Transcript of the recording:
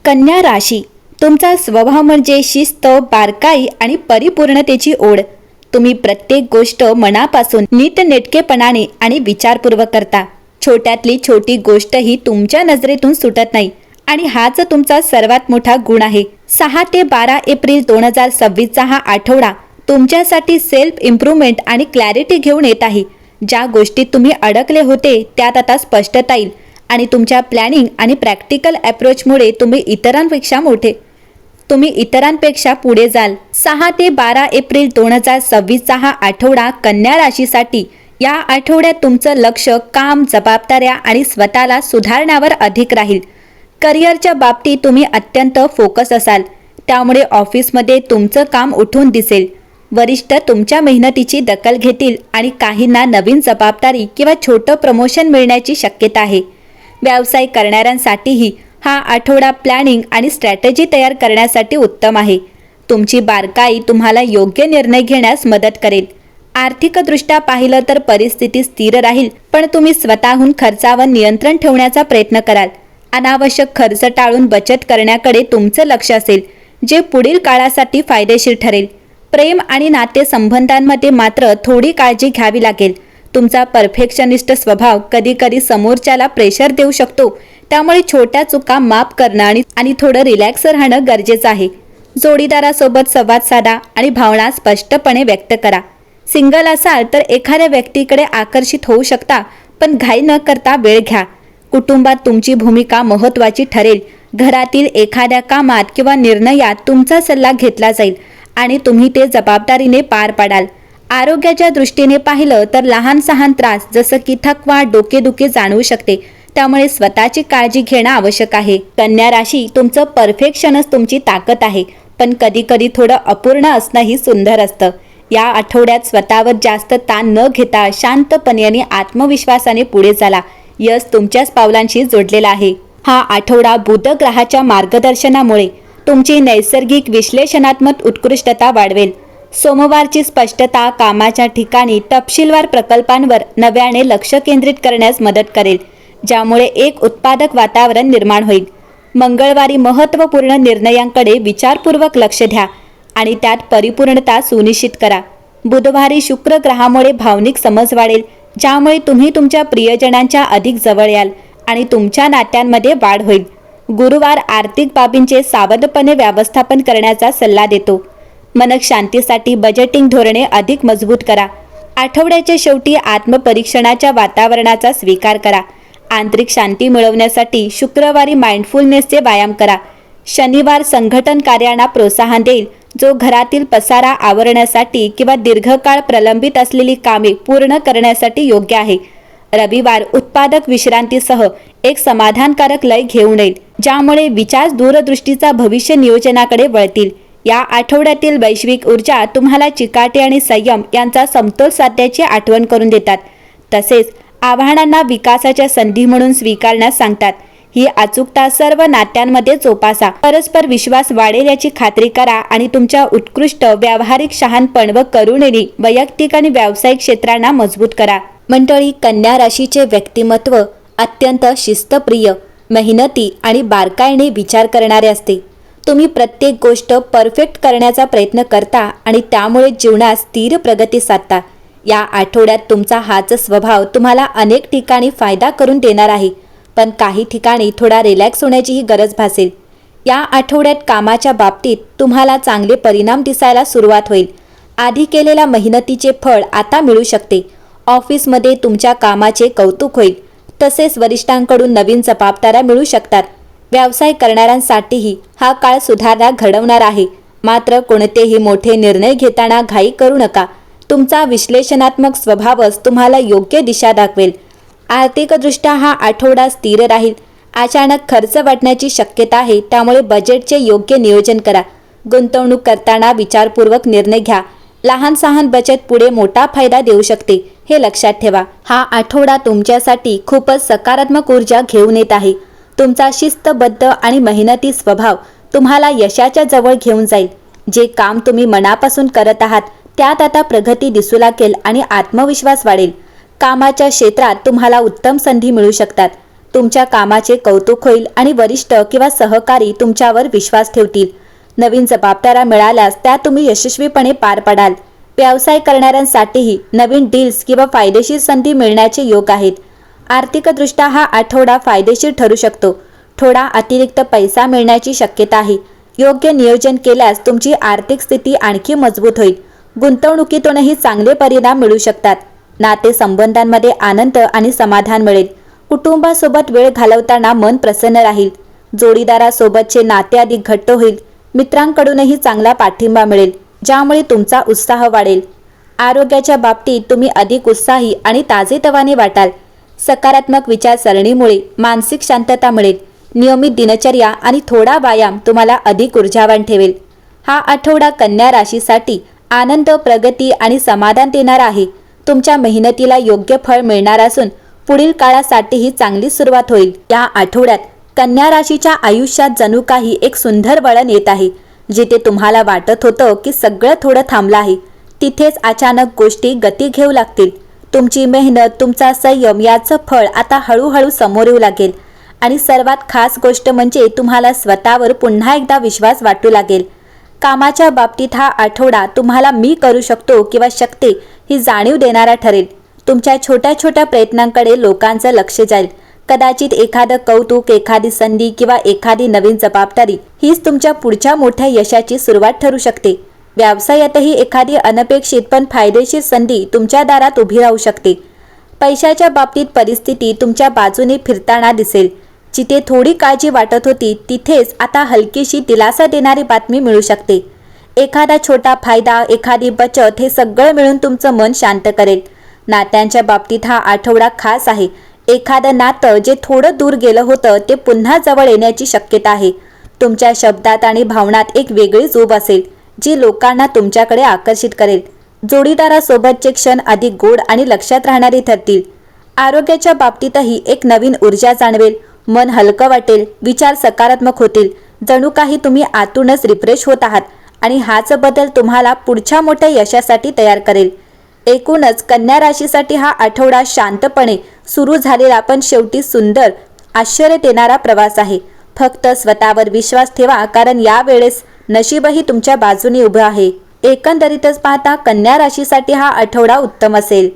कन्या राशी, तुमचा स्वभाव म्हणजे शिस्त, बारकाई आणि परिपूर्णतेची ओढ. तुम्ही प्रत्येक गोष्ट मनापासून नीटनेटकेपणाने आणि विचारपूर्वक करता. छोट्यातली छोटी गोष्टही तुमच्या नजरेतून सुटत नाही आणि हाच तुमचा सर्वात मोठा गुण आहे. 6 ते 12 एप्रिल 2026 हा आठवडा तुमच्यासाठी सेल्फ इम्प्रूव्हमेंट आणि क्लॅरिटी घेऊन येत आहे. ज्या गोष्टीत तुम्ही अडकले होते त्यात आता स्पष्टता येईल आणि तुमच्या प्लॅनिंग आणि प्रॅक्टिकल अप्रोचमुळे तुम्ही इतरांपेक्षा पुढे जाल. 6 ते 12 एप्रिल 2026 हा आठवडा कन्या राशीसाठी. या आठवड्यात तुमचं लक्ष काम, जबाबदाऱ्या आणि स्वतःला सुधारण्यावर अधिक राहील. करिअरच्या बाबतीत तुम्ही अत्यंत फोकस असाल, त्यामुळे ऑफिसमध्ये तुमचं काम उठून दिसेल. वरिष्ठ तुमच्या मेहनतीची दखल घेतील आणि काहींना नवीन जबाबदारी किंवा छोटं प्रमोशन मिळण्याची शक्यता आहे. व्यवसाय करणाऱ्यांसाठीही हा आठवडा प्लॅनिंग आणि स्ट्रॅटेजी तयार करण्यासाठी उत्तम आहे. तुमची बारकाई तुम्हाला योग्य निर्णय घेण्यास मदत करेल. आर्थिकदृष्ट्या पाहिलं तर परिस्थिती स्थिर राहील, पण तुम्ही स्वतःहून खर्चावर नियंत्रण ठेवण्याचा प्रयत्न कराल. अनावश्यक खर्च टाळून बचत करण्याकडे तुमचं लक्ष असेल, जे पुढील काळासाठी फायदेशीर ठरेल. प्रेम आणि नातेसंबंधांमध्ये मात्र थोडी काळजी घ्यावी लागेल. तुमचा परफेक्शनिस्ट स्वभाव कधीकधी समोरच्याला प्रेशर देऊ शकतो, त्यामुळे छोट्या चुका माफ करणं आणि थोडं रिलॅक्स राहणं गरजेचं आहे. जोडीदारासोबत संवाद साधा आणि भावना स्पष्टपणे व्यक्त करा. सिंगल असाल तर एखाद्या व्यक्तीकडे आकर्षित होऊ शकता, पण घाई न करता वेळ घ्या. कुटुंबात तुमची भूमिका महत्त्वाची ठरेल. घरातील एखाद्या कामात किंवा निर्णयात तुमचा सल्ला घेतला जाईल आणि तुम्ही ते जबाबदारीने पार पाडाल. आरोग्याच्या दृष्टीने पाहिलं तर लहान सहान त्रास जसं की थकवा, डोकेदुखी जाणवू शकते, त्यामुळे स्वतःची काळजी घेणं आवश्यक आहे. कन्या राशी, तुमचं परफेक्शनच तुमची ताकद आहे, पण कधीकधी थोडं अपूर्ण असणंही सुंदर असतं. या आठवड्यात स्वतःवर जास्त ताण न घेता शांतपणे आणि आत्मविश्वासाने पुढे चाला. यश तुमच्याच पावलांशी जोडलेला आहे. हा आठवडा बुध ग्रहाच्या मार्गदर्शनामुळे तुमची नैसर्गिक विश्लेषणात्मक उत्कृष्टता वाढवेल. सोमवारची स्पष्टता कामाच्या ठिकाणी तपशीलवार प्रकल्पांवर नव्याने लक्ष केंद्रित करण्यास मदत करेल, ज्यामुळे एक उत्पादक वातावरण निर्माण होईल. मंगळवारी महत्त्वपूर्ण निर्णयांकडे विचारपूर्वक लक्ष द्या आणि त्यात परिपूर्णता सुनिश्चित करा. बुधवारी शुक्र ग्रहामुळे भावनिक समज वाढेल, ज्यामुळे तुम्ही तुमच्या प्रियजनांच्या अधिक जवळ याल आणि तुमच्या नात्यांमध्ये वाढ होईल. गुरुवार आर्थिक बाबींचे सावधपणे व्यवस्थापन करण्याचा सल्ला देतो. मनःशांतीसाठी बजेटिंग धोरणे अधिक मजबूत करा. आठवड्याच्या शेवटी आत्मपरीक्षणाच्या वातावरणाचा स्वीकार करा. आंतरिक शांती मिळवण्यासाठी शुक्रवारी माइंडफुलनेसचे व्यायाम करा. शनिवार संघटन कार्यांना प्रोत्साहन देईल, जो घरातील पसारा आवरण्यासाठी किंवा दीर्घकाळ प्रलंबित असलेली कामे पूर्ण करण्यासाठी योग्य आहे. रविवार उत्पादक विश्रांतीसह एक समाधानकारक लय घेऊन येईल, ज्यामुळे विचार दूरदृष्टीचा भविष्य नियोजनाकडे वळतील. या आठवड्यातील वैश्विक ऊर्जा तुम्हाला चिकाटी आणि संयम यांचा समतोल साधण्याची आठवण करून देतात, तसेच आव्हानांना विकासाच्या संधी म्हणून स्वीकारण्यास सांगतात. ही अचूकता सर्व नात्यांमध्ये जोपासा. परस्पर विश्वास वाढेल याची खात्री करा आणि तुमच्या उत्कृष्ट व्यावहारिक शहाणपण व करुणेने वैयक्तिक आणि व्यावसायिक क्षेत्रांना मजबूत करा. मंडळी, कन्या राशीचे व्यक्तिमत्व अत्यंत शिस्तप्रिय, मेहनती आणि बारकाईने विचार करणारे असते. तुम्ही प्रत्येक गोष्ट परफेक्ट करण्याचा प्रयत्न करता आणि त्यामुळे जीवनात स्थिर प्रगती साधता. या आठवड्यात तुमचा हाच स्वभाव तुम्हाला अनेक ठिकाणी फायदा करून देणार आहे, पण काही ठिकाणी थोडा रिलॅक्स होण्याचीही गरज भासेल. या आठवड्यात कामाच्या बाबतीत तुम्हाला चांगले परिणाम दिसायला सुरुवात होईल. आधी केलेल्या मेहनतीचे फळ आता मिळू शकते. ऑफिसमध्ये तुमच्या कामाचे कौतुक होईल, तसेच वरिष्ठांकडून नवीन जबाबदाऱ्या मिळू शकतात. व्यवसाय करणाऱ्यांसाठीही हा काळ सुधारणा घडवणार आहे, मात्र कोणतेही मोठे निर्णय घेताना घाई करू नका. तुमचा विश्लेषणात्मक स्वभावच तुम्हाला योग्य दिशा दाखवेल. आर्थिकदृष्ट्या हा आठवडा स्थिर राहील. अचानक खर्च वाढण्याची शक्यता आहे, त्यामुळे बजेटचे योग्य नियोजन करा. गुंतवणूक करताना विचारपूर्वक निर्णय घ्या. लहान सहान बचत पुढे मोठा फायदा देऊ शकते, हे लक्षात ठेवा. हा आठवडा तुमच्यासाठी खूपच सकारात्मक ऊर्जा घेऊन येत आहे. तुमचा शिस्तबद्ध आणि मेहनती स्वभाव तुम्हाला यशाच्या जवळ घेऊन जाईल. जे काम तुम्ही मनापासून करत आहात त्यात आता प्रगती दिसू लागेल आणि आत्मविश्वास वाढेल. कामाच्या क्षेत्रात तुम्हाला उत्तम संधी मिळू शकतात. तुमच्या कामाचे कौतुक होईल आणि वरिष्ठ किंवा सहकारी तुमच्यावर विश्वास ठेवतील. नवीन जबाबदाऱ्या मिळाल्यास त्या तुम्ही यशस्वीपणे पार पाडाल. व्यवसाय करणाऱ्यांसाठीही नवीन डील्स किंवा फायदेशीर संधी मिळण्याचे योग आहेत. आर्थिकदृष्ट्या हा आठवडा फायदेशीर ठरू शकतो. थोडा अतिरिक्त पैसा मिळण्याची शक्यता आहे. योग्य नियोजन केल्यास तुमची आर्थिक स्थिती आणखी मजबूत होईल. गुंतवणुकीतूनही चांगले परिणाम मिळू शकतात. नातेसंबंधांमध्ये आनंद आणि समाधान मिळेल. कुटुंबासोबत वेळ घालवताना मन प्रसन्न राहील. जोडीदारासोबतचे नाते अधिक घट्ट होईल. मित्रांकडूनही चांगला पाठिंबा मिळेल, ज्यामुळे तुमचा उत्साह वाढेल. आरोग्याच्या बाबतीत तुम्ही अधिक उत्साही आणि ताजेतवाने वाटाल. सकारात्मक विचारसरणीमुळे मानसिक शांतता मिळेल. नियमित दिनचर्या आणि थोडा व्यायाम तुम्हाला अधिक ऊर्जावान ठेवेल. हा आठवडा कन्या राशीसाठी आनंद, प्रगती आणि समाधान देणारा आहे. तुमच्या मेहनतीला योग्य फळ मिळणार असून पुढील काळासाठीही चांगली सुरुवात होईल. या आठवड्यात कन्या राशीच्या आयुष्यात जणू काही एक सुंदर वळण येत आहे. जिथे तुम्हाला वाटत होतं की सगळं थोडं थांबलं आहे, तिथेच अचानक गोष्टी गती घेऊ लागतील. तुमची मेहनत, तुमचा संयम याचं फळ आता हळूहळू समोर येऊ लागेल. आणि सर्वात खास गोष्ट म्हणजे तुम्हाला स्वतःवर पुन्हा एकदा विश्वास वाटू लागेल. कामाच्या बाबतीत हा आठवडा तुम्हाला मी करू शकतो किंवा शकते ही जाणीव देणारा ठरेल. तुमच्या छोट्या छोट्या प्रयत्नांकडे लोकांचं लक्ष जाईल. कदाचित एखादं कौतुक, एखादी संधी किंवा एखादी नवीन जबाबदारी हीच तुमच्या पुढच्या मोठ्या यशाची सुरुवात ठरू शकते. व्यवसायातही एखादी अनपेक्षित पण फायदेशीर संधी तुमच्या दारात उभी राहू शकते. पैशाच्या बाबतीत परिस्थिती तुमच्या बाजूने फिरताना दिसेल. जिथे थोडी काळजी वाटत होती, तिथेच आता हलकीशी दिलासा देणारी बातमी मिळू शकते. एखादा छोटा फायदा, एखादी बचत हे सगळं मिळून तुमचं मन शांत करेल. नात्यांच्या बाबतीत हा आठवडा खास आहे. एखादं नातं जे थोडं दूर गेलं होतं ते पुन्हा जवळ येण्याची शक्यता आहे. तुमच्या शब्दात आणि भावनात एक वेगळीच ऊब असेल, जी लोकांना तुमच्याकडे आकर्षित करेल. जोडीदारासोबतचे क्षण अधिक गोड आणि लक्षात राहणारे ठरतील. आरोग्याच्या बाबतीतही एक नवीन ऊर्जा जाणवेल. मन हलकं वाटेल. विचार सकारात्मक होतील. जणू काही तुम्ही आतूनच रिफ्रेश होत आहात आणि हाच बदल तुम्हाला पुढच्या मोठ्या यशासाठी तयार करेल. एकूणच कन्या राशीसाठी हा आठवडा शांतपणे सुरू झालेला पण शेवटी सुंदर, आश्चर्य देणारा प्रवास आहे. फक्त स्वतःवर विश्वास ठेवा, कारण यावेळेस नशीबही तुमच्या बाजूने उभं आहे. एकंदरीतच पाहता कन्या राशीसाठी हा आठवडा उत्तम असेल.